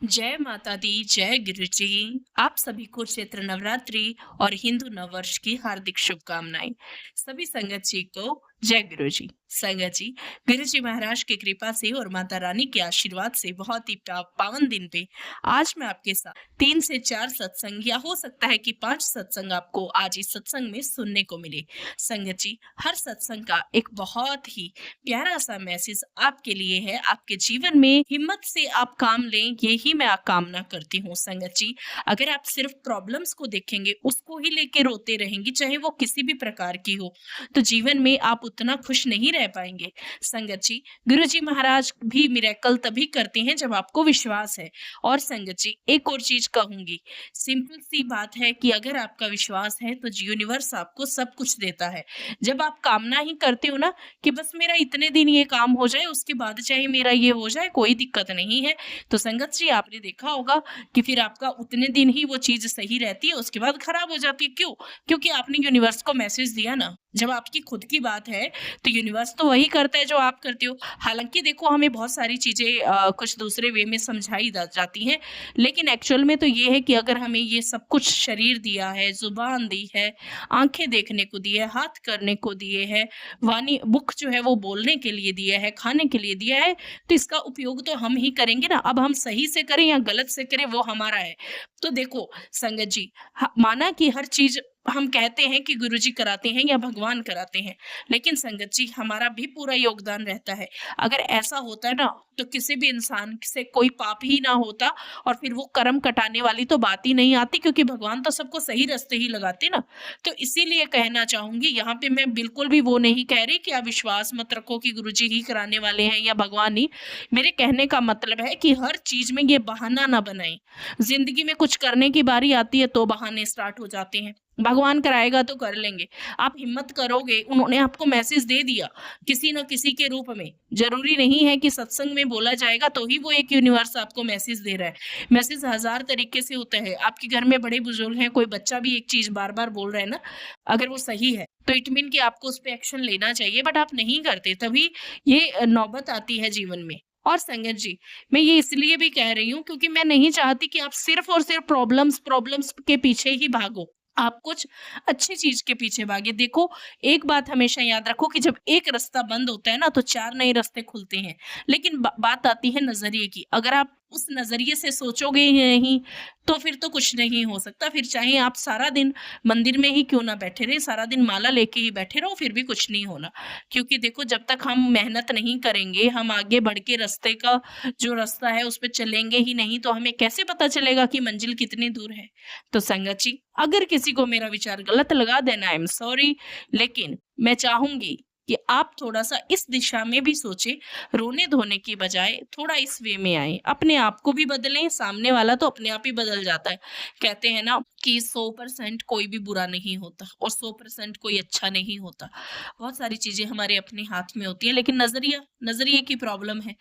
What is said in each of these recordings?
जय माता दी, जय गुरु जी। आप सभी को चैत्र नवरात्रि और हिंदू नववर्ष की हार्दिक शुभकामनाएं। सभी संगत जी को जय गुरु जी। संगत जी, गुरु जी महाराज की कृपा से और माता रानी के आशीर्वाद से बहुत ही पावन दिन पे आज मैं आपके साथ 3 से 4 सत्संग या हो सकता है कि 5 सत्संग आपको आज इस सत्संग में सुनने को मिले। संगत जी, हर सत्संग का एक बहुत ही प्यारा सा मैसेज आपके लिए है। आपके जीवन में हिम्मत से आप काम लें, यही मैं कामना करती हूँ। संगत जी, अगर आप सिर्फ प्रॉब्लम्स को देखेंगे, उसको ही लेके रोते रहेंगे, चाहे वो किसी भी प्रकार की हो, तो जीवन में आप उतना खुश नहीं रह पाएंगे। संगत जी, गुरु जी महाराज भी मिरेकल तभी करते हैं जब आपको विश्वास है। और संगत जी, एक और चीज कहूंगी, सिंपल सी बात है कि अगर आपका विश्वास है तो यूनिवर्स आपको सब कुछ देता है। जब आप कामना ही करते हो ना कि बस मेरा इतने दिन ये काम हो जाए, उसके बाद चाहे मेरा ये हो जाए, कोई दिक्कत नहीं है, तो संगत जी आपने देखा होगा कि फिर आपका उतने दिन ही वो चीज सही रहती है, उसके बाद खराब हो जाती है। क्यों? क्योंकि आपने यूनिवर्स को मैसेज दिया ना। जब आपकी खुद की बात है तो यूनिवर्स तो वही करता है जो आप करते हो। हालांकि देखो, हमें बहुत सारी चीजें कुछ दूसरे वे में समझाई जाती हैं, लेकिन एक्चुअल में तो ये है कि अगर हमें ये सब कुछ शरीर दिया है, जुबान दी है, आंखें देखने को दी है, हाथ करने को दिए है, वाणी मुख जो है वो बोलने के लिए दिया है, खाने के लिए दिया है, तो इसका उपयोग तो हम ही करेंगे ना। अब हम सही से करें या गलत से करें, वो हमारा है। तो देखो संगत जी, माना कि हर चीज हम कहते हैं कि गुरुजी कराते हैं या भगवान कराते हैं, लेकिन संगत जी हमारा भी पूरा योगदान रहता है। अगर ऐसा होता है ना, तो किसी भी इंसान से कोई पाप ही ना होता, और फिर वो कर्म कटाने वाली तो बात ही नहीं आती, क्योंकि भगवान तो सबको सही रास्ते ही लगाते ना। तो इसीलिए कहना चाहूंगी, यहाँ पे मैं बिल्कुल भी वो नहीं कह रही कि आप विश्वास मत रखो कि गुरुजी ही कराने वाले हैं या भगवान ही। मेरे कहने का मतलब है कि हर चीज में ये बहाना ना बनाएं। जिंदगी में कुछ करने की बारी आती है तो बहाने स्टार्ट हो जाते हैं। भगवान कराएगा तो कर लेंगे। आप हिम्मत करोगे, उन्होंने आपको मैसेज दे दिया किसी न किसी के रूप में। जरूरी नहीं है कि सत्संग में बोला जाएगा तो ही वो एक यूनिवर्स आपको मैसेज दे रहा है। मैसेज हजार तरीके से होता है। आपके घर में बड़े बुजुर्ग हैं, कोई बच्चा भी एक चीज बार बार बोल रहा है ना, अगर वो सही है तो इट मीन कि आपको उस पर एक्शन लेना चाहिए, बट आप नहीं करते, तभी ये नौबत आती है जीवन में। और संगत जी, मैं ये इसलिए भी कह रही हूँ क्योंकि मैं नहीं चाहती कि आप सिर्फ और सिर्फ प्रॉब्लम्स प्रॉब्लम्स के पीछे ही भागो। आप कुछ अच्छी चीज के पीछे भागे। देखो, एक बात हमेशा याद रखो कि जब एक रास्ता बंद होता है ना, तो 4 नए रास्ते खुलते हैं। लेकिन बात आती है नजरिए की। अगर आप उस नजरिए से सोचोगे ही नहीं, तो फिर तो कुछ नहीं हो सकता। फिर चाहे आप सारा दिन मंदिर में ही क्यों ना बैठे रहे, सारा दिन माला लेके ही बैठे रहो, फिर भी कुछ नहीं होना। क्योंकि देखो, जब तक हम मेहनत नहीं करेंगे, हम आगे बढ़ के रास्ते का जो रास्ता है उस पे चलेंगे ही नहीं, तो हमें कैसे पता चलेगा कि मंजिल कितनी दूर है। तो संगत जी, अगर किसी को मेरा विचार गलत लगा, देना आई एम सॉरी, लेकिन मैं चाहूंगी कि आप थोड़ा-सा इस दिशा में भी सोचें, रोने-धोने की बजाय थोड़ा इस वे में आएँ। अपने आप को भी बदलें, सामने वाला तो अपने आप ही बदल जाता है। कहते हैं ना कि 100% कोई भी बुरा नहीं होता और 100% कोई अच्छा नहीं होता। बहुत सारी चीज़ें हमारे अपने हाथ में होती हैं, लेकिन नज़रिए की प्रॉब्लम है।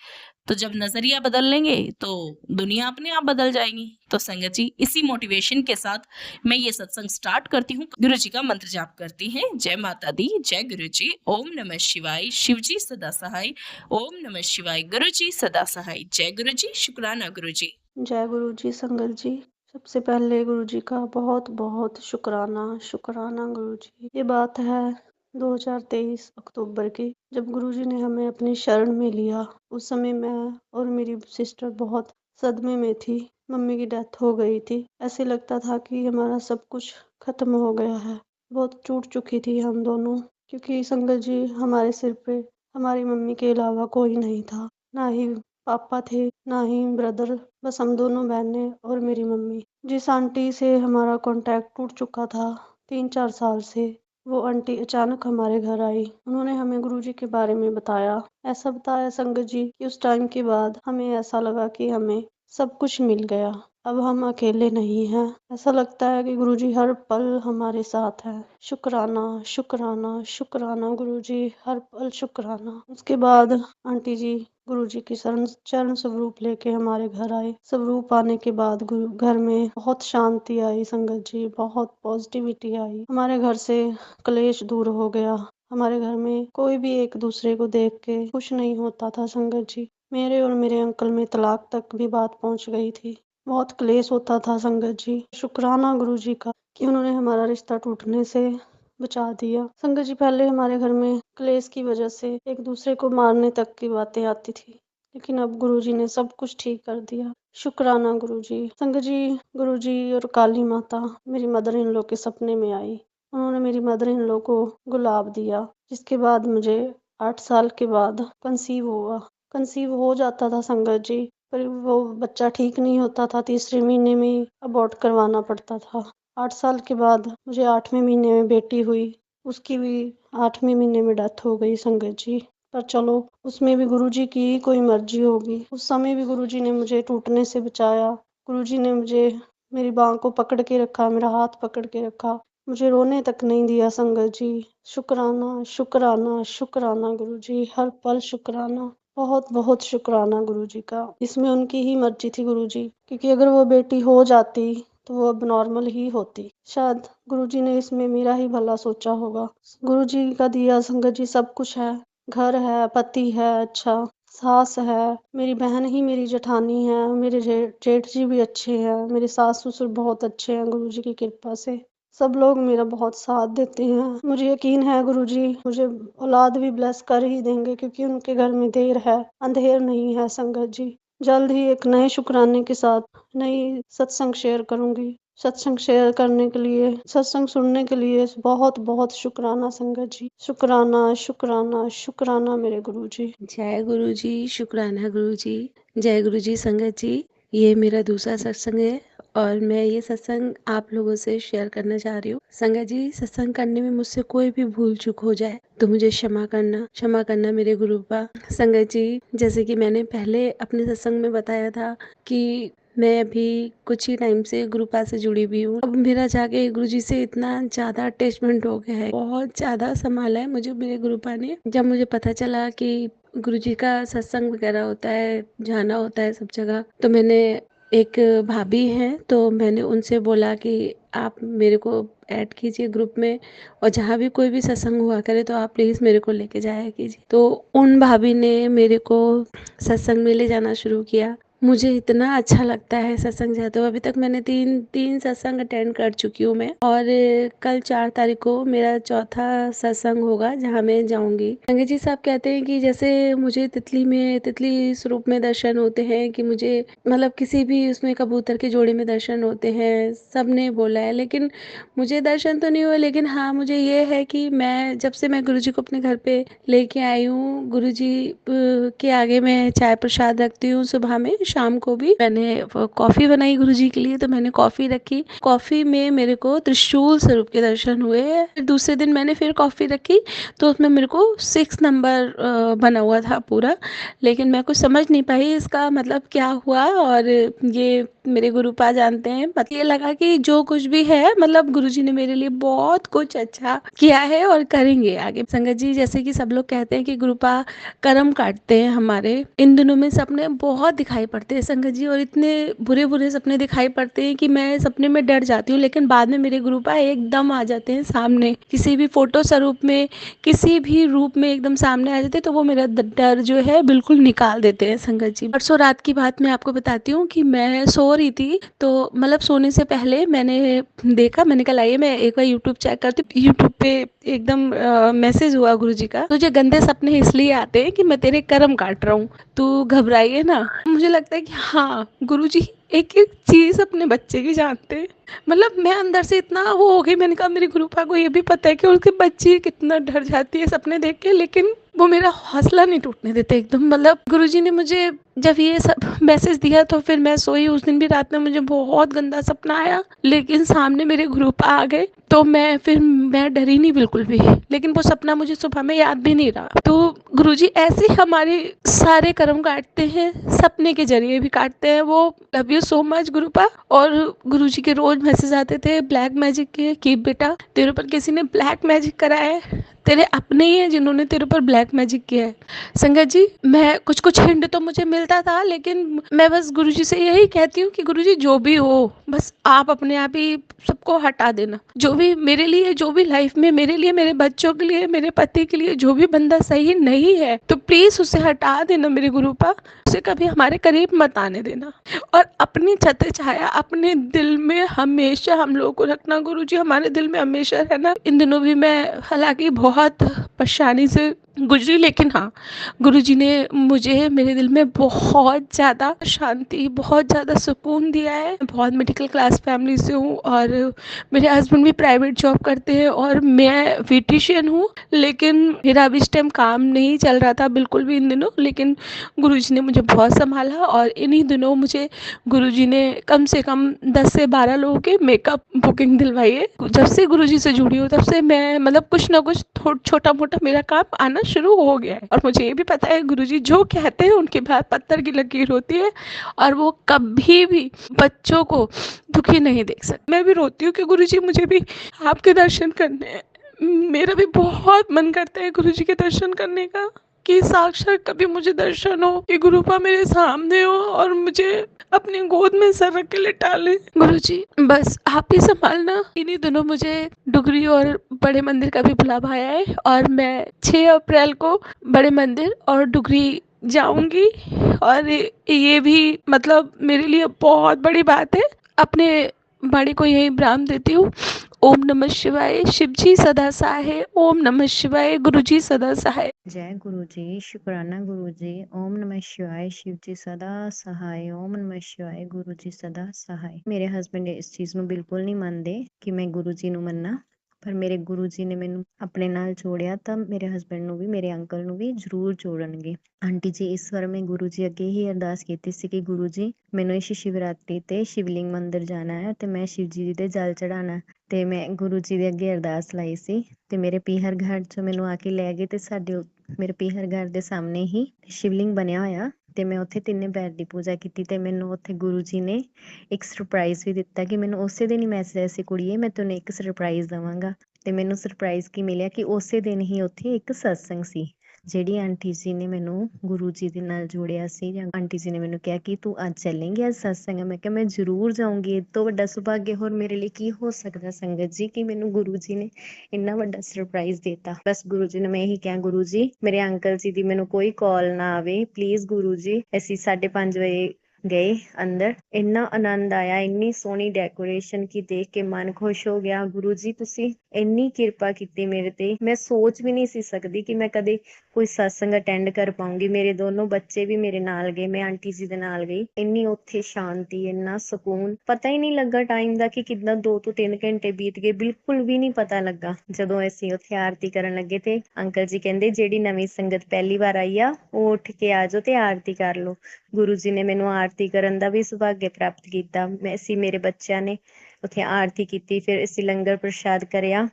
तो जब नज़रिया बदल लेंगे, तो दुनिया अपने आप बदल जाएगी। तो संगत जी, इसी मोटिवेशन के साथ मैं ये सत्संग स्टार्ट करती हूँ। गुरु जी का मंत्र जाप करती हैं। जय माता दी, जय गुरु जी, ओम नमः शिवाय, शिव जी सदा सहाय, ओम नमः शिवाय, गुरु जी सदा सहाय। जय गुरु जी, शुक्राना गुरु जी। जय गुरु जी। संगत जी, सबसे पहले गुरु जी का बहुत बहुत शुक्राना शुक्राना गुरु जी। ये बात है 2023 अक्टूबर की, जब गुरु जी ने हमें अपनी शरण में लिया। उस समय मैं और मेरी सिस्टर बहुत सदमे में थी। मम्मी की डेथ हो गई थी। ऐसे लगता था कि हमारा सब कुछ खत्म हो गया है। बहुत टूट चुकी थी हम दोनों, क्योंकि संगत जी, हमारे सिर पे हमारी मम्मी के अलावा कोई नहीं था। ना ही पापा थे, ना ही ब्रदर, बस हम दोनों बहनें और मेरी मम्मी। जिस आंटी से हमारा कॉन्टैक्ट टूट चुका था 3-4 साल से, वो आंटी अचानक हमारे घर आई। उन्होंने हमें गुरुजी के बारे में बताया। ऐसा बताया संगत जी कि उस टाइम के बाद हमें ऐसा लगा कि हमें सब कुछ मिल गया। अब हम अकेले नहीं हैं। ऐसा लगता है कि गुरुजी हर पल हमारे साथ हैं। शुक्राना शुक्राना शुक्राना गुरुजी, हर पल शुक्राना। उसके बाद आंटी जी गुरुजी की शरण चरण स्वरूप लेके हमारे घर आए। स्वरूप आने के बाद गुरु घर में बहुत शांति आई। संगत जी, बहुत पॉजिटिविटी आई। हमारे घर से क्लेश दूर हो गया। हमारे घर में कोई भी एक दूसरे को देख के खुश नहीं होता था। संगत जी, मेरे और मेरे अंकल में तलाक तक भी बात पहुंच गई थी। बहुत क्लेश होता था संगत जी। शुक्राना गुरुजी का कि उन्होंने हमारा रिश्ता टूटने से बचा दिया। संगत जी, पहले हमारे घर में क्लेश की वजह से एक दूसरे को मारने तक की बातें आती थी, लेकिन अब गुरुजी ने सब कुछ ठीक कर दिया। शुक्राना गुरुजी। संगत जी, गुरुजी और काली माता मेरी मदर इन लॉ के सपने में आई। उन्होंने मेरी मदर इन लॉ को गुलाब दिया, जिसके बाद मुझे 8 साल के बाद कंसीव हुआ। कंसीव हो जाता था संगत जी, पर वो बच्चा ठीक नहीं होता था। तीसरे महीने में ही अबॉर्ट करवाना पड़ता था। 8 साल के बाद मुझे 8वें महीने में बेटी हुई। उसकी भी 8वें महीने में डेथ हो गई संगत जी। पर चलो, उसमें भी गुरुजी की ही कोई मर्जी होगी। उस समय भी गुरुजी ने मुझे टूटने से बचाया। गुरुजी ने मुझे मेरी बांह को पकड़ के रखा, मेरा हाथ पकड़ के रखा, मुझे रोने तक नहीं दिया संगत जी। शुक्राना, शुक्राना, शुक्राना गुरुजी, हर पल शुक्राना। बहुत बहुत शुक्राना गुरुजी का। इसमें उनकी ही मर्जी थी गुरुजी, क्योंकि अगर वो बेटी हो जाती तो वो अब नॉर्मल ही होती। शायद गुरुजी ने इसमें मेरा ही भला सोचा होगा। गुरुजी का दिया संगत जी सब कुछ है। घर है, पति है अच्छा, सास है, मेरी बहन ही मेरी जेठानी है, मेरे जेठ जी भी अच्छे हैं, मेरे सास ससुर बहुत अच्छे हैं गुरुजी की कृपा से। सब लोग मेरा बहुत साथ देते हैं। मुझे यकीन है गुरुजी मुझे औलाद भी ब्लेस कर ही देंगे, क्योंकि उनके घर में देर है, अंधेर नहीं है संगत जी। जल्द ही एक नए शुक्राने के साथ नई सत्संग शेयर करूंगी। सत्संग शेयर करने के लिए, सत्संग सुनने के लिए बहुत बहुत शुक्राना संगत जी। शुक्राना, शुक्राना, शुक्राना मेरे गुरुजी। जय गुरु जी, शुक्राना गुरु जी। जय गुरु जी संगत जी। ये मेरा दूसरा सत्संग है और मैं ये सत्संग आप लोगों से शेयर करना चाह रही हूँ। संगत जी, सत्संग करने में मुझसे कोई भी भूल चूक हो जाए तो मुझे क्षमा करना मेरे गुरुपा। संगत जी, जैसे कि मैंने पहले अपने सत्संग में बताया था कि मैं अभी कुछ ही टाइम से गुरुपा से जुड़ी हुई हूँ। अब मेरा जाके गुरुजी से इतना ज्यादा अटैचमेंट हो गया है, बहुत ज्यादा संभाला है मुझे मेरे गुरुपा ने। जब मुझे पता चला कि गुरुजी का सत्संग वगैरह होता है, जाना होता है सब जगह, तो मैंने एक भाभी हैं तो मैंने उनसे बोला कि आप मेरे को ऐड कीजिए ग्रुप में, और जहाँ भी कोई भी सत्संग हुआ करे तो आप प्लीज़ मेरे को लेके जाया कीजिए। तो उन भाभी ने मेरे को सत्संग में ले जाना शुरू किया। मुझे इतना अच्छा लगता है सत्संग जाते हुए। अभी तक मैंने तीन सत्संग अटेंड कर चुकी हूँ मैं, और कल 4 तारीख को मेरा चौथा सत्संग होगा जहाँ मैं जाऊंगी। संगत जी साहब कहते हैं कि जैसे मुझे तितली स्वरूप में दर्शन होते हैं, कि मुझे मतलब किसी भी उसमें कबूतर के जोड़े में दर्शन होते हैं, सबने बोला है, लेकिन मुझे दर्शन तो नहीं हुए। लेकिन हाँ, मुझे ये है कि मैं जब से मैं गुरुजी को अपने घर पे लेके आई हूँ, गुरुजी के आगे मैं चाय प्रसाद रखती हूँ सुबह में, शाम को भी। मैंने कॉफी बनाई गुरुजी के लिए तो मैंने कॉफी रखी। कॉफी में मेरे को त्रिशूल स्वरूप के दर्शन हुए। फिर दूसरे दिन मैंने फिर कॉफी रखी तो उसमें मेरे को 6 नंबर बना हुआ था पूरा, लेकिन मैं कुछ समझ नहीं पाई इसका मतलब क्या हुआ। और ये मेरे गुरुपा जानते हैं। मतलब ये लगा कि जो कुछ भी है, मतलब गुरुजी ने मेरे लिए बहुत कुछ अच्छा किया है और करेंगे आगे। संगत जी, जैसे कि सब लोग कहते हैं कि गुरुपा कर्म काटते हैं हमारे, इन दिनों में सपने बहुत दिखाई पड़ते हैं संगत जी, और इतने बुरे बुरे सपने दिखाई पड़ते हैं कि मैं सपने में डर जाती हूँ, लेकिन बाद में मेरे गुरुपा एकदम आ जाते हैं सामने, किसी भी फोटो स्वरूप में, किसी भी रूप में एकदम सामने आ जाते हैं, तो वो मेरा डर जो है बिल्कुल निकाल देते हैं संगत जी। परसों रात की बात मैं आपको बताती हूँ कि मैं सो रही थी, तो मतलब सोने से पहले मैंने देखा, मैंने कहा लाइए मैं एक बार यूट्यूब चेक करती हूँ। यूट्यूब पे एकदम मैसेज हुआ गुरुजी का, तुझे गंदे सपने इसलिए आते हैं कि मैं तेरे कर्म काट रहा हूँ, तू घबराइए ना। मुझे लगता है कि हाँ, गुरुजी एक एक चीज अपने बच्चे की जानते हैं। मतलब मैं अंदर से इतना वो हो गई, मैंने कहा मेरे गुरुपा को ये भी पता है कि उसके बच्ची कितना डर जाती है सपने देख के, लेकिन वो मेरा हौसला नहीं टूटने देते एकदम। मतलब गुरुजी ने मुझे जब ये सब मैसेज दिया तो फिर मैं सोई। उस दिन भी रात में मुझे बहुत गंदा सपना आया, लेकिन सामने मेरे गुरुपा आ गए तो मैं डरी नहीं बिल्कुल भी, लेकिन वो सपना मुझे सुबह में याद भी नहीं रहा। तो गुरुजी ऐसे ही हमारे सारे कर्म काटते हैं, सपने के जरिए भी काटते हैं वो। Love you so much गुरुपा। और गुरुजी के रोज मैसेज आते थे ब्लैक मैजिक के कि बेटा तेरे ऊपर किसी ने ब्लैक मैजिक कराया है, तेरे अपने ही हैं जिन्होंने तेरे ऊपर ब्लैक मैजिक किया है। संगत जी, मैं कुछ हिंट तो मुझे मिलता था, लेकिन मैं बस गुरुजी से यही कहती हूँ कि गुरुजी जो भी हो, बस आप अपने आप ही सबको हटा देना। जो भी मेरे लिए, जो भी लाइफ में मेरे लिए, मेरे बच्चों के लिए, मेरे पति के लिए जो भी बंदा सही नहीं है, तो प्लीज उसे हटा देना मेरे गुरुपा। उसे कभी हमारे करीब मत आने देना, और अपनी छत्र छाया अपने दिल में हमेशा हम लोगों को रखना। गुरुजी हमारे दिल में हमेशा रहना। इन दिनों भी मैं हालांकि बहुत परेशानी से गुजरी, लेकिन हाँ, गुरुजी ने मुझे मेरे दिल में बहुत ज़्यादा शांति, बहुत ज़्यादा सुकून दिया है। मैं बहुत मिडिल क्लास फैमिली से हूँ, और मेरे हस्बैंड भी प्राइवेट जॉब करते हैं, और मैं ब्यूटिशियन हूँ। लेकिन मेरा अभी इस टाइम काम नहीं चल रहा था बिल्कुल भी इन दिनों, लेकिन गुरुजी ने मुझे बहुत संभाला, और इन्हीं दिनों मुझे गुरुजी ने कम से कम 10 से 12 लोगों के मेकअप बुकिंग दिलवाई है। जब से गुरुजी से जुड़ी हूँ तब से मैं मतलब कुछ ना कुछ छोटा मोटा मेरा काम आना शुरू हो गया है। और मुझे ये भी पता है गुरुजी जो कहते हैं उनके बाद पत्थर की लकीर होती है, और वो कभी भी बच्चों को दुखी नहीं देख सकते। मैं भी रोती हूँ कि गुरुजी मुझे भी आपके दर्शन करने हैं। मेरा भी बहुत मन करता है गुरुजी के दर्शन करने का, कि साक्षात कभी मुझे दर्शन हो, कि गुरुपा मेरे सामने हो और मुझे अपनी गोद में सर रख के लिटा ले। गुरुजी बस आप ही संभालना। इन्हीं दिनों मुझे डुगरी और बड़े मंदिर का भी बुलावा आया है, और मैं 6 अप्रैल को बड़े मंदिर और डुगरी जाऊंगी, और ये भी मतलब मेरे लिए बहुत बड़ी बात है। अपने बाड़ी को यही ब्राह्म देती हूँ। ओम नमः शिवाय, शिव जी सदा सहाय। ओम नमः शिवाय, गुरु जी सदा सहाय। जय गुरु जी, शुक्राना गुरु जी। ओम नमः शिवाय, शिव जी सदा सहाय। ओम नमः शिवाय, गुरु जी सदा सहाय। ਮੇਰੇ ਹਸਬੰਡ ਇਸ ਚੀਜ਼ ਨੂੰ ਬਿਲਕੁਲ ਨਹੀਂ ਮੰਨਦੇ ਕਿ ਮੈਂ ਗੁਰੂ ਜੀ ਨੂੰ ਮੰਨਾਂ, ਪਰ ਮੇਰੇ ਗੁਰੂ ਜੀ ਨੇ ਮੈਨੂੰ ਆਪਣੇ ਨਾਲ ਜੋੜਿਆ, ਤਾਂ ਮੇਰੇ ਹਸਬੰਡ ਨੂੰ ਵੀ, ਮੇਰੇ ਅੰਕਲ ਨੂੰ ਵੀ ਜ਼ਰੂਰ ਜੋੜਨਗੇ। ਆਂਟੀ ਜੀ, ਇਸ ਵਾਰ ਮੈਂ ਗੁਰੂ ਜੀ ਅੱਗੇ ਹੀ ਅਰਦਾਸ ਕੀਤੀ ਸੀ ਕਿ ਗੁਰੂ ਜੀ ਮੈਨੂੰ ਇਸ ਸ਼ਿਵਰਾਤਰੀ ਤੇ ਸ਼ਿਵਲਿੰਗ ਮੰਦਿਰ ਜਾਣਾ ਹੈ ਤੇ ਮੈਂ ਸ਼ਿਵ ਜੀ ਦੇ ਜਲ ਚੜਾਣਾ, ਤੇ ਮੈਂ ਗੁਰੂ ਜੀ ਦੇ ਅੱਗੇ ਅਰਦਾਸ ਲਾਈ ਸੀ। ਤੇ ਮੇਰੇ ਪੀਹਰ ਘਾਟ ਚੋਂ ਮੈਨੂੰ ਆ ਕੇ ਲੈ ਗਏ, ਤੇ ਸਾਡੇ ਮੇਰੇ ਪੀਹਰ ਘਰ ਦੇ ਸਾਹਮਣੇ ਹੀ ਸ਼ਿਵਲਿੰਗ ਬਣਿਆ ਹੋਇਆ, ਤੇ ਮੈਂ ਉੱਥੇ ਤਿੰਨੇ ਪੈਰ ਦੀ ਪੂਜਾ ਕੀਤੀ, ਤੇ ਮੈਨੂੰ ਉੱਥੇ ਗੁਰੂ ਜੀ ਨੇ ਇੱਕ ਸਰਪ੍ਰਾਈਜ਼ ਵੀ ਦਿੱਤਾ ਕਿ ਮੈਨੂੰ ਉਸੇ ਦਿਨ ਹੀ ਮੈਸੇਜ ਆਇਆ ਸੀ, ਕੁੜੀਏ ਮੈਂ ਤੈਨੂੰ ਇੱਕ ਸਰਪ੍ਰਾਈਜ਼ ਦੇਵਾਂਗਾ। ਤੇ ਮੈਨੂੰ ਸਰਪ੍ਰਾਈਜ਼ ਕੀ ਮਿਲਿਆ ਕਿ ਉਸੇ ਦਿਨ ਹੀ ਉੱਥੇ ਇੱਕ ਸਤਸੰਗ ਸੀ। ਜਿਹੜੀ ਆਂਟੀ ਜੀ ਨੇ ਮੈਨੂੰ ਗੁਰੂ ਜੀ ਦੇ ਨਾਲ ਜੋੜਿਆ ਸੀ, ਜਾਂ ਆਂਟੀ ਜੀ ਨੇ ਮੈਨੂੰ ਕਿਹਾ ਕਿ ਤੂੰ ਅੱਜ ਚੱਲੇਂਗੀ, ਅੱਜ ਸਤਸੰਗ ਹੈ। ਮੈਂ ਕਿਹਾ ਮੈਂ ਜ਼ਰੂਰ ਜਾਊਂਗੀ, ਇਹ ਤੋਂ ਵੱਡਾ ਸੁਭਾਗਿਆ ਹੋਰ ਮੇਰੇ ਲਈ ਕੀ ਹੋ ਸਕਦਾ ਸੰਗਤ ਜੀ, ਕਿ ਮੈਨੂੰ ਗੁਰੂ ਜੀ ਨੇ ਇੰਨਾ ਵੱਡਾ ਸਰਪ੍ਰਾਈਜ਼ ਦਿੱਤਾ। ਬਸ ਗੁਰੂ ਜੀ ਨੇ ਮੈਂ ਇਹੀ ਕਿਹਾ, ਗੁਰੂ ਜੀ ਮੇਰੇ ਅੰਕਲ ਜੀ ਦੀ ਮੈਨੂੰ ਕੋਈ ਕਾਲ ਨਾ ਆਵੇ ਪਲੀਜ਼ ਗੁਰੂ ਜੀ। ਅਸੀਂ 5:30 ਵਜੇ ਗਏ ਅੰਦਰ, ਇੰਨਾ ਆਨੰਦ ਆਇਆ, ਇੰਨੀ ਸੋਹਣੀ ਡੈਕੋਰੇਸ਼ਨ ਕੀ ਦੇਖ ਕੇ ਮਨ ਖੁਸ਼ ਹੋ ਗਿਆ। ਗੁਰੂ ਜੀ ਤੁਸੀਂ ਇੰਨੀ ਕਿਰਪਾ ਕੀਤੀ ਮੇਰੇ ਤੇ, ਮੈਂ ਸੋਚ ਵੀ ਨਹੀਂ ਸੀ ਸਕਦੀ ਕਿ ਮੈਂ ਕਦੇ ਕੋਈ ਸਤਸੰਗ ਅਟੈਂਡ ਕਰ ਪਾਉਂਗੀ। ਮੇਰੇ ਦੋਨੋਂ ਬੱਚੇ ਵੀ ਮੇਰੇ ਨਾਲ ਗਏ, ਮੈਂ ਆਂਟੀ ਜੀ ਦੇ ਨਾਲ ਗਈ। ਇੰਨੀ ਉੱਥੇ ਸ਼ਾਂਤੀ, ਇੰਨਾ ਸਕੂਨ, ਪਤਾ ਹੀ ਨਹੀਂ ਲੱਗਾ ਟਾਈਮ ਦਾ ਕਿ ਕਿੱਦਾਂ 2 ਤੋਂ 3 ਘੰਟੇ ਬੀਤ ਗਏ, ਬਿਲਕੁਲ ਵੀ ਨਹੀਂ ਪਤਾ ਲੱਗਾ। ਜਦੋਂ ਅਸੀਂ ਉੱਥੇ ਆਰਤੀ ਕਰਨ ਲੱਗੇ ਤੇ ਅੰਕਲ ਜੀ ਕਹਿੰਦੇ ਜਿਹੜੀ ਨਵੀਂ ਸੰਗਤ ਪਹਿਲੀ ਵਾਰ ਆਈ ਆ ਉਹ ਉੱਠ ਕੇ ਆ ਜਾਓ ਤੇ ਆਰਤੀ ਕਰ ਲਓ। ਗੁਰੂ ਜੀ ਨੇ ਮੈਨੂੰ ਆਰਤੀ ਕਰਨ ਦਾ ਵੀ ਸੁਭਾਗਿਆ ਪ੍ਰਾਪਤ ਕੀਤਾ। ਅਸੀਂ ਮੇਰੇ ਬੱਚਿਆਂ ਨੇ ਉੱਥੇ ਆਰਤੀ ਕੀਤੀ, ਫਿਰ ਅਸੀਂ ਲੰਗਰ ਪ੍ਰਸ਼ਾਦ ਕਰਿਆ,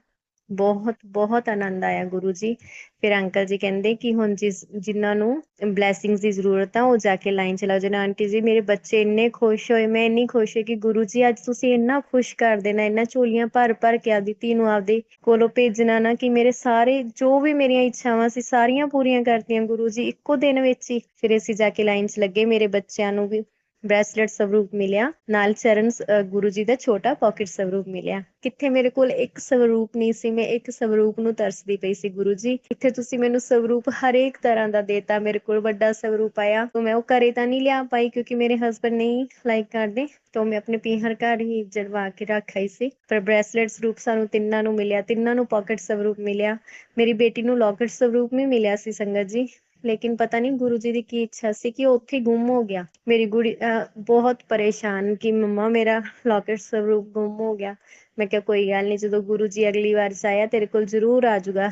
ਬਹੁਤ ਬਹੁਤ ਆਨੰਦ ਆਇਆ ਗੁਰੂ ਜੀ। ਫਿਰ ਅੰਕਲ ਜੀ ਕਹਿੰਦੇ ਕਿ ਹੁਣ ਜਿਨ੍ਹਾਂ ਨੂੰ ਬਲੈਸਿੰਗਸ ਦੀ ਜ਼ਰੂਰਤ ਆ ਉਹ ਜਾ ਕੇ ਲਾਈਨ ਚਲਾਓ। ਜਿਹਨਾਂ ਆਂਟੀ ਜੀ ਮੇਰੇ ਬੱਚੇ ਇੰਨੇ ਖੁਸ਼ ਹੋਏ, ਮੈਂ ਇੰਨੀ ਖੁਸ਼ ਹੋਈ ਕਿ ਗੁਰੂ ਜੀ ਅੱਜ ਤੁਸੀਂ ਇੰਨਾ ਖੁਸ਼ ਕਰ ਦੇਣਾ, ਇੰਨਾ ਝੋਲੀਆਂ ਭਰ ਭਰ ਕੇ ਆਪਦੀ ਧੀ ਨੂੰ ਆਪਦੇ ਕੋਲੋਂ ਭੇਜਣਾ ਨਾ, ਕਿ ਮੇਰੇ ਸਾਰੇ ਜੋ ਵੀ ਮੇਰੀਆਂ ਇੱਛਾਵਾਂ ਸੀ ਸਾਰੀਆਂ ਪੂਰੀਆਂ ਕਰਤੀਆਂ ਗੁਰੂ ਜੀ ਇੱਕੋ ਦਿਨ ਵਿੱਚ ਹੀ। ਫਿਰ ਅਸੀਂ ਜਾ ਕੇ ਲਾਈਨ 'ਚ ਲੱਗੇ, ਮੇਰੇ ਬੱਚਿਆਂ ਨੂੰ ਵੀ ਬ੍ਰੈਸਲੇਟ ਸਵਰੂਪ ਮਿਲਿਆ, ਨਾਲ ਚਰਨ ਗੁਰੂ ਜੀ ਦਾ ਛੋਟਾ ਪਾਕਟ ਸਵਰੂਪ ਮਿਲਿਆ। ਕਿੱਥੇ ਮੇਰੇ ਕੋਲ ਇੱਕ ਸਵਰੂਪ ਨਹੀਂ ਸੀ, ਮੈਂ ਇੱਕ ਸਵਰੂਪ ਨੂੰ ਤਰਸਦੀ ਪਈ ਸੀ। ਗੁਰੂ ਜੀ ਇੱਥੇ ਤੁਸੀਂ ਮੈਨੂੰ ਸਵਰੂਪ ਹਰੇਕ ਤਰ੍ਹਾਂ ਦਾ ਦੇਤਾ। ਮੇਰੇ ਕੋਲ ਵੱਡਾ ਸਵਰੂਪ ਆਇਆ ਤਾਂ ਮੈਂ ਉਹ ਘਰੇ ਤਾਂ ਨਹੀਂ ਲਿਆ ਪਾਈ ਕਿਉਂਕਿ ਮੇਰੇ ਹਸਬੈਂਡ ਨਹੀਂ ਲਾਈਕ ਕਰਦੇ, ਤਾਂ ਮੈਂ ਆਪਣੇ ਪੀਹਰ ਘਰ ਹੀ ਜੜਵਾ ਕੇ ਰੱਖ ਆਈ ਸੀ। ਪਰ ਬ੍ਰੈਸਲੇਟ ਸਰੂਪ ਸਾਨੂੰ ਤਿੰਨਾਂ ਨੂੰ ਮਿਲਿਆ, ਤਿੰਨਾਂ ਨੂੰ ਪਾਕਟ ਸਵਰੂਪ ਮਿਲਿਆ। ਮੇਰੀ ਬੇਟੀ ਨੂੰ ਲੋਕਟ ਸਵਰੂਪ ਵੀ ਮਿਲਿਆ ਸੀ ਸੰਗਤ ਜੀ, ਲੇਕਿਨ ਪਤਾ ਨਹੀਂ ਗੁਰੂ ਜੀ ਦੀ ਕੀ ਇੱਛਾ ਸੀ ਕਿ ਉਹ ਉੱਥੇ ਗੁੰਮ ਹੋ ਗਿਆ। ਮੇਰੀ ਗੁੜੀ ਬਹੁਤ ਪਰੇਸ਼ਾਨ ਕਿ ਮੰਮਾ ਮੇਰਾ ਲੋਕਟ ਸਵਰੂਪ ਗੁੰਮ ਹੋ ਗਿਆ। ਮੈਂ ਕਿਹਾ ਕੋਈ ਗੱਲ ਨਹੀਂ, ਜਦੋਂ ਗੁਰੂ ਜੀ ਅਗਲੀ ਵਾਰ ਆਇਆ ਤੇਰੇ ਕੋਲ ਜ਼ਰੂਰ ਆ ਜਾਊਗਾ।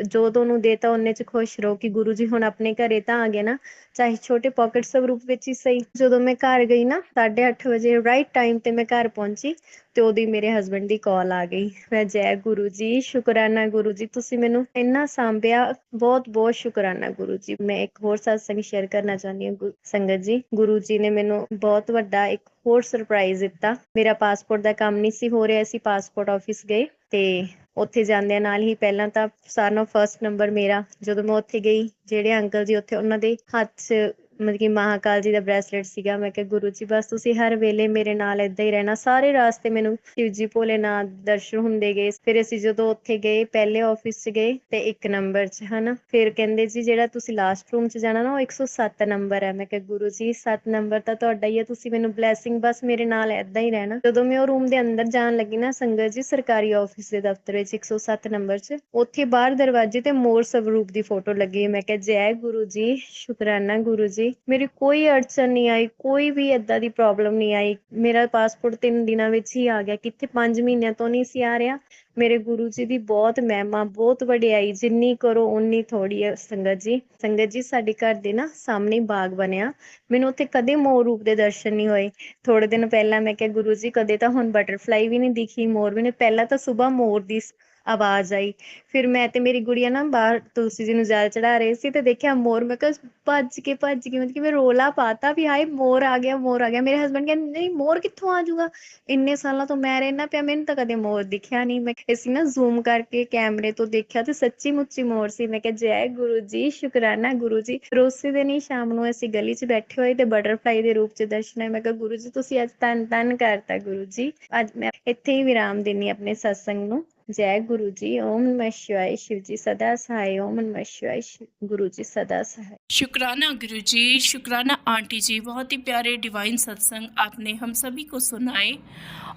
ਜੋ ਤੁਹਾਨੂੰ ਦੇਤਾ ਉਹਨੇ 'ਚ ਖੁਸ਼ ਰਹੋ ਕਿ ਗੁਰੂ ਜੀ ਹੁਣ ਆਪਣੇ ਘਰੇ ਤਾਂ ਆ ਗਏ ਨਾ, ਚਾਹੇ ਛੋਟੇ ਪਾਕਟ ਸਵਰੂਪ ਵਿੱਚ ਹੀ ਸਹੀ। ਜਦੋਂ ਮੈਂ ਘਰ ਗਈ ਨਾ 8:30 ਵਜੇ ਰਾਈਟ ਟਾਈਮ ਤੇ ਮੈਂ ਘਰ ਪਹੁੰਚੀ ਤੇ ਉਹਦੀ ਮੇਰੇ ਹਸਬੈਂਡ ਦੀ ਕਾਲ ਆ ਗਈ। ਮੈਂ ਜੈ ਗੁਰੂ ਜੀ, ਸ਼ੁਕਰਾਨਾ ਗੁਰੂ ਜੀ ਤੁਸੀਂ ਮੈਨੂੰ ਇੰਨਾ ਸਾਂਭਿਆ, ਬਹੁਤ ਬਹੁਤ ਸ਼ੁਕਰਾਨਾ ਗੁਰੂ ਜੀ। ਮੈਂ ਇੱਕ ਹੋਰ ਸਤਸੰਗ ਸ਼ੇਅਰ ਕਰਨਾ ਚਾਹੁੰਦੀ ਹਾਂ ਸੰਗਤ ਜੀ। ਗੁਰੂ ਜੀ ਨੇ ਮੈਨੂੰ ਬਹੁਤ ਵੱਡਾ ਇੱਕ ਹੋਰ ਸਰਪ੍ਰਾਈਜ਼ ਦਿੱਤਾ। ਮੇਰਾ ਪਾਸਪੋਰਟ ਦਾ ਕੰਮ ਨਹੀਂ ਸੀ ਹੋ ਰਿਹਾ ਸੀ, ਪਾਸਪੋਰਟ ਆਫਿਸ ਗਏ ਤੇ ਉੱਥੇ ਜਾਂਦਿਆਂ ਨਾਲ ਹੀ ਪਹਿਲਾਂ ਤਾਂ ਸਾਰਿਆਂ ਨਾਲੋਂ ਫਸਟ ਨੰਬਰ ਮੇਰਾ। ਜਦੋਂ ਮੈਂ ਉੱਥੇ ਗਈ, ਜਿਹੜੇ ਅੰਕਲ ਜੀ ਉੱਥੇ ਉਹਨਾਂ ਦੇ ਹੱਥ 'ਚ ਮਤਲਬ ਕਿ ਮਹਾਕਾਲ ਜੀ ਦਾ ਬ੍ਰੈਸਲੇਟ ਸੀਗਾ। ਮੈਂ ਕਿਹਾ ਗੁਰੂ ਜੀ ਬਸ ਤੁਸੀਂ ਹਰ ਵੇਲੇ ਮੇਰੇ ਨਾਲ ਏਦਾਂ ਹੀ ਰਹਿਣਾ। ਸਾਰੇ ਰਾਸਤੇ ਮੈਨੂੰ ਸ਼ਿਵ ਜੀ ਭੋਲੇਨਾਥ ਦਰਸ਼ਨ ਹੁੰਦੇ ਗਏ। ਫਿਰ ਅਸੀਂ ਜਦੋਂ ਉੱਥੇ ਗਏ, ਪਹਿਲੇ ਆਫਿਸ 'ਚ ਗਏ ਤੇ 1 ਨੰਬਰ 'ਚ ਹਨਾ, ਫਿਰ ਕਹਿੰਦੇ ਜੀ ਜਿਹੜਾ ਤੁਸੀਂ ਲਾਸਟ ਰੂਮ 'ਚ ਜਾਣਾ ਨਾ ਉਹ 107 ਨੰਬਰ ਹੈ। ਮੈਂ ਕਿਹਾ ਗੁਰੂ ਜੀ 7 ਨੰਬਰ ਤਾਂ ਤੁਹਾਡਾ ਹੀ ਹੈ, ਤੁਸੀਂ ਮੈਨੂੰ ਬਲੈਸਿੰਗ ਬਸ ਮੇਰੇ ਨਾਲ ਏਦਾਂ ਹੀ ਰਹਿਣਾ। ਜਦੋਂ ਮੈਂ ਉਹ ਰੂਮ ਦੇ ਅੰਦਰ ਜਾਣ ਲੱਗੀ ਨਾ ਸੰਗਤ ਜੀ, ਸਰਕਾਰੀ ਆਫਿਸ ਦੇ ਦਫ਼ਤਰ ਵਿੱਚ 107 ਨੰਬਰ 'ਚ, ਉੱਥੇ ਬਾਹਰ ਦਰਵਾਜ਼ੇ ਤੇ ਮੋਰ ਸਵਰੂਪ ਦੀ ਫੋਟੋ ਲੱਗੀ। ਮੈਂ ਕਿਹਾ ਜੈ ਗੁਰੂ ਜੀ, ਸ਼ੁਕਰਾਨਾ ਗੁਰੂ ਜੀ, ਮੇਰੀ ਕੋਈ ਅੜਚਨ ਨਹੀਂ ਆਈ, ਕੋਈ ਵੀ ਏਦਾਂ ਦੀ ਪ੍ਰੋਬਲਮ ਨਹੀਂ ਆਈ। ਮੇਰਾ ਪਾਸਪੋਰਟ 3 ਦਿਨਾਂ ਵਿੱਚ ਹੀ ਆ ਗਿਆ, ਕਿੱਥੇ 5 ਮਹੀਨਿਆਂ ਤੋਂ ਨਹੀਂ ਸੀ ਆ ਰਿਹਾ। ਮੇਰੇ ਗੁਰੂ ਜੀ ਦੀ ਬਹੁਤ ਮਹਿਮਾ, ਬਹੁਤ ਵਡਿਆਈ, ਜਿੰਨੀ ਕਰੋ ਓਨੀ ਥੋੜੀ ਹੈ। ਸੰਗਤ ਜੀ ਸਾਡੇ ਘਰ ਦੇ ਨਾ ਸਾਹਮਣੇ ਬਾਗ ਬਣਿਆ, ਮੈਨੂੰ ਉੱਥੇ ਕਦੇ ਮੋਰ ਰੂਪ ਦੇ ਦਰਸ਼ਨ ਨਹੀਂ ਹੋਏ। ਥੋੜੇ ਦਿਨ ਪਹਿਲਾਂ ਮੈਂ ਕਿਹਾ ਗੁਰੂ ਜੀ ਕਦੇ ਤਾਂ ਹੁਣ ਬਟਰਫਲਾਈ ਵੀ ਨਹੀਂ ਦਿਖੀ, ਮੋਰ ਵੀ ਨਹੀਂ। ਪਹਿਲਾਂ ਤਾਂ ਸੁਬਾਹ ਮੋਰ ਦੀ ਆਵਾਜ਼ ਆਈ, ਫਿਰ ਮੈਂ ਤੇ ਮੇਰੀ ਗੁੜੀਆ ਨਾ ਬਾਹਰ ਤੁਲਸੀ ਜੀ ਨੂੰ ਜਲ ਚੜਾ ਰਹੇ ਸੀ ਤੇ ਦੇਖਿਆ ਮੋਰ। ਮੈਂ ਕਿਹਾ ਭੱਜ ਕੇ ਮਤਲਬ ਕਿ ਮੈਂ ਰੋਲਾ ਪਾਤਾ ਵੀ ਹਾਏ ਮੋਰ ਆ ਗਿਆ, ਮੋਰ ਆ ਗਿਆ। ਮੇਰੇ ਹਸਬੈਂਡ ਕਹਿੰਦੇ ਨਹੀਂ ਮੋਰ ਕਿੱਥੋਂ ਆ ਜਾਊਗਾ, ਇੰਨੇ ਸਾਲਾਂ ਤੋਂ ਮੈਂ ਰਹਿਣਾ ਪਿਆ, ਮੈਨੂੰ ਤਾਂ ਕਦੇ ਮੋਰ ਦਿਖਿਆ ਨਹੀਂ। ਮੈਂ ਅਸੀਂ ਨਾ ਜ਼ੂਮ ਕਰਕੇ ਕੈਮਰੇ ਤੋਂ ਦੇਖਿਆ ਤੇ ਸੱਚੀ ਮੁੱਚੀ ਮੋਰ ਸੀ। ਮੈਂ ਕਿਹਾ ਜੈ ਗੁਰੂ ਜੀ, ਸ਼ੁਕਰਾਨਾ ਗੁਰੂ ਜੀ। ਫਿਰ ਉਸੇ ਦਿਨ ਹੀ ਸ਼ਾਮ ਨੂੰ ਅਸੀਂ ਗਲੀ 'ਚ ਬੈਠੇ ਹੋਏ ਤੇ ਬਟਰਫਲਾਈ ਦੇ ਰੂਪ 'ਚ ਦਰਸ਼ਨ ਹੋਏ। ਮੈਂ ਕਿਹਾ ਗੁਰੂ ਜੀ ਤੁਸੀਂ ਅੱਜ ਧੰਨ ਕਰਤਾ ਗੁਰੂ ਜੀ। ਅੱਜ ਮੈਂ ਇੱਥੇ ਹੀ ਵਿਰਾਮ ਦਿੰਦੀ ਆਪਣੇ ਸਤਸੰਗ ਨੂੰ। ਜੈ ਗੁਰੂ ਜੀ। ਓਮ ਨਮः शिवाय, शिव जी सदा सहाय। ओम नमः शिवाय, गुरु जी सदा सहाय। शुक्राना गुरु जी, शुक्राना आंटी जी। बहुत ही प्यारे डिवाइन सत्संग आपने हम सभी को सुनाए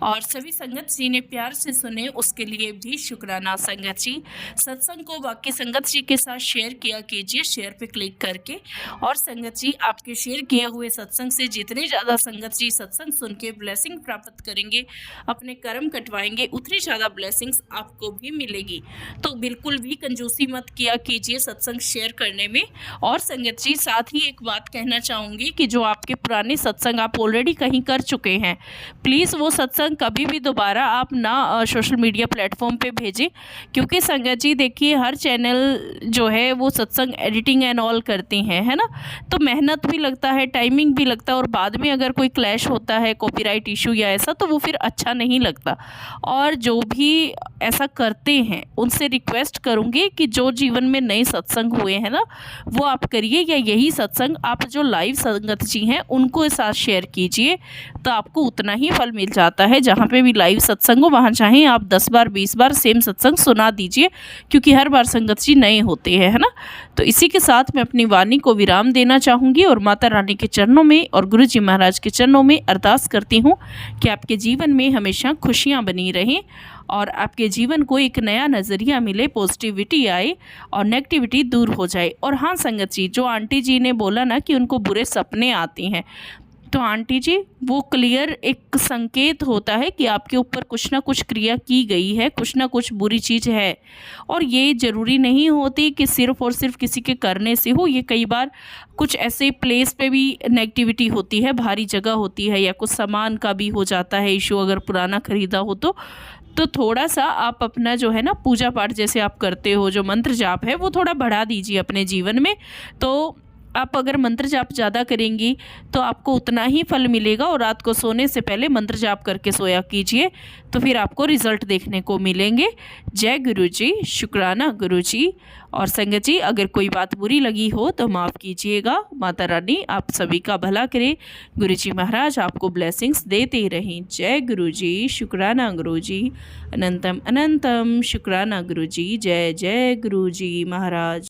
और सभी संगत जी ने प्यार से सुने, उसके लिए भी शुक्राना। संगत जी सत्संग को बाकी संगत जी के साथ शेयर किया कीजिए, शेयर पे क्लिक करके। और संगत जी आपके शेयर किए हुए सत्संग से जितने ज़्यादा संगत जी सत्संग सुन के ब्लेसिंग प्राप्त करेंगे, अपने कर्म कटवाएंगे, उतनी ज़्यादा ब्लेसिंग्स आपको भी मिलेगी। तो बिल्कुल भी कंजूसी मत किया कीजिए सत्संग शेयर करने में। और संगत जी साथ ही एक बात कहना चाहूँगी कि जो आपके पुराने सत्संग आप ऑलरेडी कहीं कर चुके हैं, प्लीज़ वो सत्संग कभी भी दोबारा आप ना सोशल मीडिया प्लेटफॉर्म पे भेजें, क्योंकि संगत जी देखिए हर चैनल जो है वो सत्संग एडिटिंग एंड ऑल करते हैं, है ना, तो मेहनत भी लगता है, टाइमिंग भी लगता है, और बाद में अगर कोई क्लैश होता है, कॉपीराइट इशू या ऐसा, तो वो फिर अच्छा नहीं लगता। और जो भी ऐसा करते हैं उनसे रिक्वेस्ट करूँगी कि जो जीवन में नए सत्संग हुए हैं ना वो आप करिए, या यही सत्संग आप जो लाइव संगत जी हैं उनको साथ शेयर कीजिए, तो आपको उतना ही फल मिल जाता है। जहाँ पे भी लाइव सत्संग हो वहाँ चाहें आप 10 बार 20 बार सेम सत्संग सुना दीजिए, क्योंकि हर बार संगत जी नए होते हैं, है ना। तो इसी के साथ मैं अपनी वाणी को विराम देना चाहूँगी और माता रानी के चरणों में और गुरु जी महाराज के चरणों में अरदास करती हूँ कि आपके जीवन में हमेशा खुशियाँ बनी रहें और आपके जीवन को एक नया नज़रिया मिले, पॉजिटिविटी आए और नेगेटिविटी दूर हो जाए। और हाँ संगत जी, जो आंटी जी ने बोला ना कि उनको बुरे सपने आते हैं, तो आंटी जी वो क्लियर एक संकेत होता है कि आपके ऊपर कुछ ना कुछ क्रिया की गई है, कुछ ना कुछ बुरी चीज़ है। और ये ज़रूरी नहीं होती कि सिर्फ़ और सिर्फ किसी के करने से हो, ये कई बार कुछ ऐसे प्लेस पे भी नेगेटिविटी होती है, भारी जगह होती है, या कुछ सामान का भी हो जाता है इशू, अगर पुराना ख़रीदा हो तो थोड़ा सा आप अपना जो है ना पूजा पाठ जैसे आप करते हो, जो मंत्र जाप है वो थोड़ा बढ़ा दीजिए अपने जीवन में। तो आप अगर मंत्र जाप ज़्यादा करेंगी तो आपको उतना ही फल मिलेगा। और रात को सोने से पहले मंत्र जाप करके सोया कीजिए, तो फिर आपको रिज़ल्ट देखने को मिलेंगे। जय गुरु जी, शुक्राना गुरु जी। और संगत जी अगर कोई बात बुरी लगी हो तो माफ़ कीजिएगा। माता रानी आप सभी का भला करे, गुरु जी महाराज आपको ब्लेसिंग्स देते रहें। जय गुरु जी, शुक्राना गुरु जी, अनंतम अनंतम शुक्राना गुरु जी। जय जय गुरु जी महाराज।